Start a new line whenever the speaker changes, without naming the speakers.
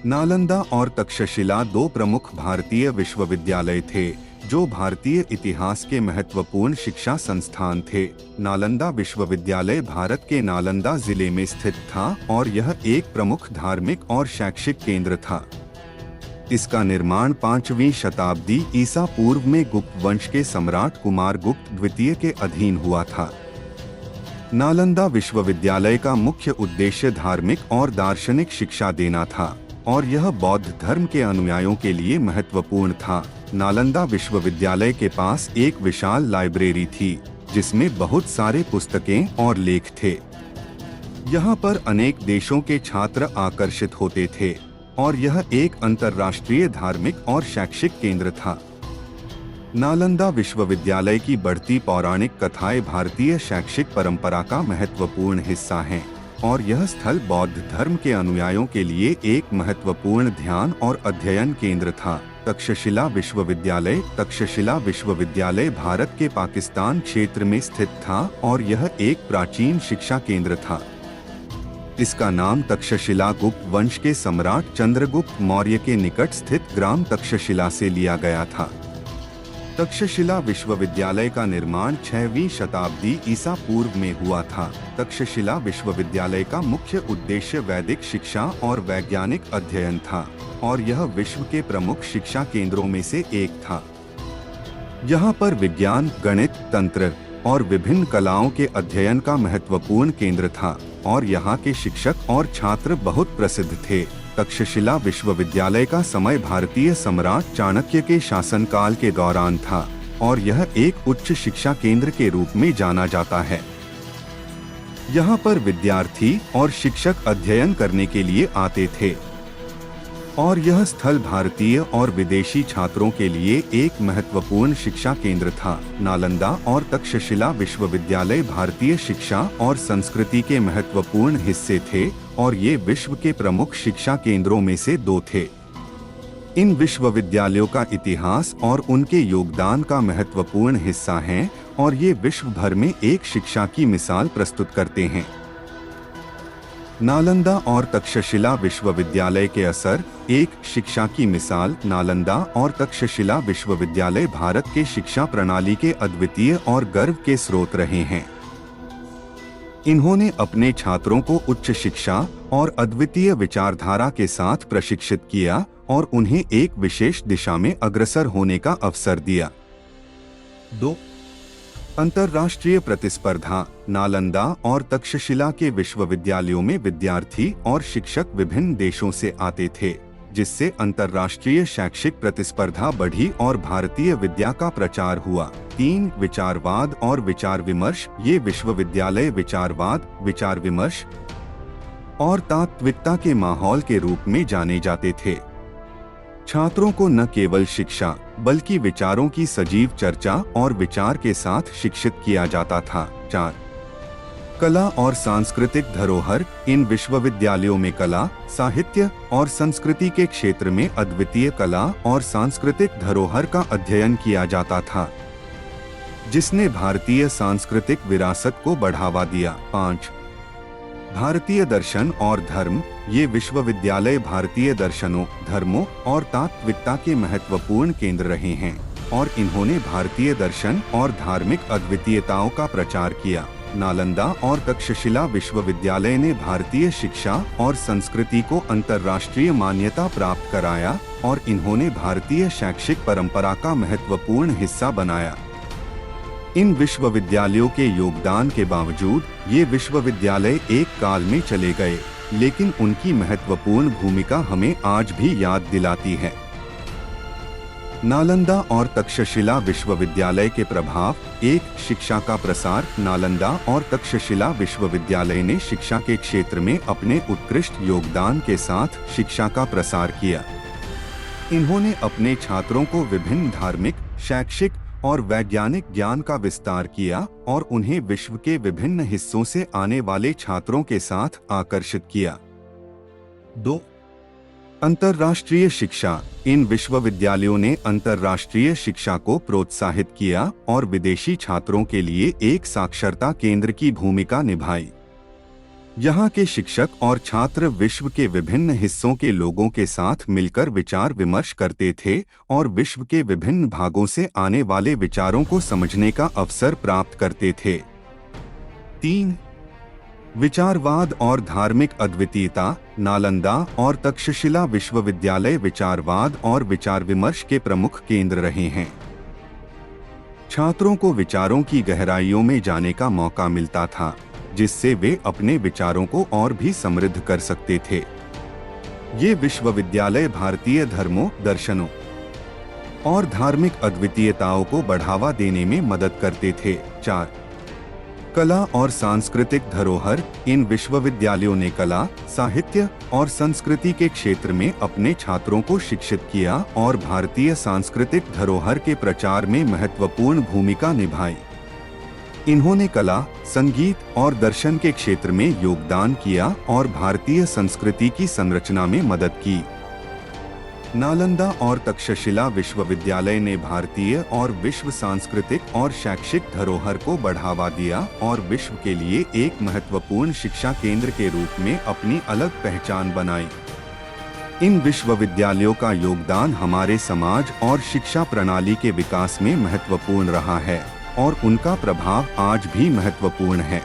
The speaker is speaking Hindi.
नालंदा और तक्षशिला दो प्रमुख भारतीय विश्वविद्यालय थे जो भारतीय इतिहास के महत्वपूर्ण शिक्षा संस्थान थे। नालंदा विश्वविद्यालय भारत के नालंदा जिले में स्थित था और यह एक प्रमुख धार्मिक और शैक्षिक केंद्र था। इसका निर्माण 5वीं शताब्दी ईसा पूर्व में गुप्त वंश के सम्राट कुमार गुप्त द्वितीय के अधीन हुआ था। नालंदा विश्वविद्यालय का मुख्य उद्देश्य धार्मिक और दार्शनिक शिक्षा देना था और यह बौद्ध धर्म के अनुयायियों के लिए महत्वपूर्ण था। नालंदा विश्वविद्यालय के पास एक विशाल लाइब्रेरी थी जिसमें बहुत सारे पुस्तकें और लेख थे। यहाँ पर अनेक देशों के छात्र आकर्षित होते थे और यह एक अंतर्राष्ट्रीय धार्मिक और शैक्षिक केंद्र था। नालंदा विश्वविद्यालय की बढ़ती पौराणिक कथाएं भारतीय शैक्षिक परंपरा का महत्वपूर्ण हिस्सा हैं और यह स्थल बौद्ध धर्म के अनुयायियों के लिए एक महत्वपूर्ण ध्यान और अध्ययन केंद्र था। तक्षशिला विश्वविद्यालय भारत के पाकिस्तान क्षेत्र में स्थित था और यह एक प्राचीन शिक्षा केंद्र था। इसका नाम तक्षशिला गुप्त वंश के सम्राट चंद्रगुप्त मौर्य के निकट स्थित ग्राम तक्षशिला से लिया गया था। तक्षशिला विश्वविद्यालय का निर्माण 6वीं शताब्दी ईसा पूर्व में हुआ था। तक्षशिला विश्वविद्यालय का मुख्य उद्देश्य वैदिक शिक्षा और वैज्ञानिक अध्ययन था और यह विश्व के प्रमुख शिक्षा केंद्रों में से एक था। यहाँ पर विज्ञान, गणित, तंत्र और विभिन्न कलाओं के अध्ययन का महत्वपूर्ण केंद्र था और यहाँ के शिक्षक और छात्र बहुत प्रसिद्ध थे। तक्षशिला विश्वविद्यालय का समय भारतीय सम्राट चाणक्य के शासनकाल के दौरान था और यह एक उच्च शिक्षा केंद्र के रूप में जाना जाता है। यहाँ पर विद्यार्थी और शिक्षक अध्ययन करने के लिए आते थे और यह स्थल भारतीय और विदेशी छात्रों के लिए एक महत्वपूर्ण शिक्षा केंद्र था। नालंदा और तक्षशिला विश्वविद्यालय भारतीय शिक्षा और संस्कृति के महत्वपूर्ण हिस्से थे और ये विश्व के प्रमुख शिक्षा केंद्रों में से दो थे। इन विश्वविद्यालयों का इतिहास और उनके योगदान का महत्वपूर्ण हिस्सा हैं और ये विश्व भर में एक शिक्षा की मिसाल प्रस्तुत करते हैं। नालंदा और तक्षशिला विश्वविद्यालय के असर। एक शिक्षा की मिसाल। नालंदा और तक्षशिला विश्वविद्यालय भारत के शिक्षा प्रणाली के अद्वितीय और गर्व के स्रोत रहे हैं। इन्होंने अपने छात्रों को उच्च शिक्षा और अद्वितीय विचारधारा के साथ प्रशिक्षित किया और उन्हें एक विशेष दिशा में अग्रसर होने का अवसर दिया। 2. अंतर्राष्ट्रीय प्रतिस्पर्धा। नालंदा और तक्षशिला के विश्वविद्यालयों में विद्यार्थी और शिक्षक विभिन्न देशों से आते थे, जिससे अंतर्राष्ट्रीय शैक्षिक प्रतिस्पर्धा बढ़ी और भारतीय विद्या का प्रचार हुआ। 3. विचारवाद और विचार विमर्श। ये विश्वविद्यालय विचारवाद, विचार विमर्श और तात्विकता के माहौल के रूप में जाने जाते थे। छात्रों को न केवल शिक्षा बल्कि विचारों की सजीव चर्चा और विचार के साथ शिक्षित किया जाता था। 4. कला और सांस्कृतिक धरोहर। इन विश्वविद्यालयों में कला, साहित्य और संस्कृति के क्षेत्र में अद्वितीय कला और सांस्कृतिक धरोहर का अध्ययन किया जाता था, जिसने भारतीय सांस्कृतिक विरासत को बढ़ावा दिया। 5. भारतीय दर्शन और धर्म। ये विश्वविद्यालय भारतीय दर्शनों, धर्मों और तात्विकता के महत्वपूर्ण केंद्र रहे हैं और इन्होंने भारतीय दर्शन और धार्मिक अद्वितीयताओं का प्रचार किया। नालंदा और तक्षशिला विश्वविद्यालय ने भारतीय शिक्षा और संस्कृति को अंतर्राष्ट्रीय मान्यता प्राप्त कराया और इन्होंने भारतीय शैक्षिक परंपरा का महत्वपूर्ण हिस्सा बनाया। इन विश्वविद्यालयों के योगदान के बावजूद ये विश्वविद्यालय एक काल में चले गए, लेकिन उनकी महत्वपूर्ण भूमिका हमें आज भी याद दिलाती है। नालंदा और तक्षशिला विश्वविद्यालय के प्रभाव। 1. शिक्षा का प्रसार। नालंदा और तक्षशिला विश्वविद्यालय ने शिक्षा के क्षेत्र में अपने उत्कृष्ट योगदान के साथ शिक्षा का प्रसार किया। इन्होंने अपने छात्रों को विभिन्न धार्मिक, शैक्षिक और वैज्ञानिक ज्ञान का विस्तार किया और उन्हें विश्व के विभिन्न हिस्सों से आने वाले छात्रों के साथ आकर्षित किया। 2. अंतर्राष्ट्रीय शिक्षा। इन विश्वविद्यालयों ने अंतर्राष्ट्रीय शिक्षा को प्रोत्साहित किया और विदेशी छात्रों के लिए एक साक्षरता केंद्र की भूमिका निभाई। यहाँ के शिक्षक और छात्र विश्व के विभिन्न हिस्सों के लोगों के साथ मिलकर विचार विमर्श करते थे और विश्व के विभिन्न भागों से आने वाले विचारों को समझने का अवसर प्राप्त करते थे। 3. विचारवाद और धार्मिक अद्वितीयता। नालंदा और तक्षशिला विश्वविद्यालय विचारवाद और विचार विमर्श के प्रमुख केंद्र रहे हैं। छात्रों को विचारों की गहराइयों में जाने का मौका मिलता था, जिससे वे अपने विचारों को और भी समृद्ध कर सकते थे। ये विश्वविद्यालय भारतीय धर्मों, दर्शनों और धार्मिक अद्वितीयताओं को बढ़ावा देने में मदद करते थे। 4. कला और सांस्कृतिक धरोहर। इन विश्वविद्यालयों ने कला, साहित्य और संस्कृति के क्षेत्र में अपने छात्रों को शिक्षित किया और भारतीय सांस्कृतिक धरोहर के प्रचार में महत्वपूर्ण भूमिका निभाई। इन्होंने कला, संगीत और दर्शन के क्षेत्र में योगदान किया और भारतीय संस्कृति की संरचना में मदद की। नालंदा और तक्षशिला विश्वविद्यालय ने भारतीय और विश्व सांस्कृतिक और शैक्षिक धरोहर को बढ़ावा दिया और विश्व के लिए एक महत्वपूर्ण शिक्षा केंद्र के रूप में अपनी अलग पहचान बनाई। इन विश्वविद्यालयों का योगदान हमारे समाज और शिक्षा प्रणाली के विकास में महत्वपूर्ण रहा है और उनका प्रभाव आज भी महत्वपूर्ण है।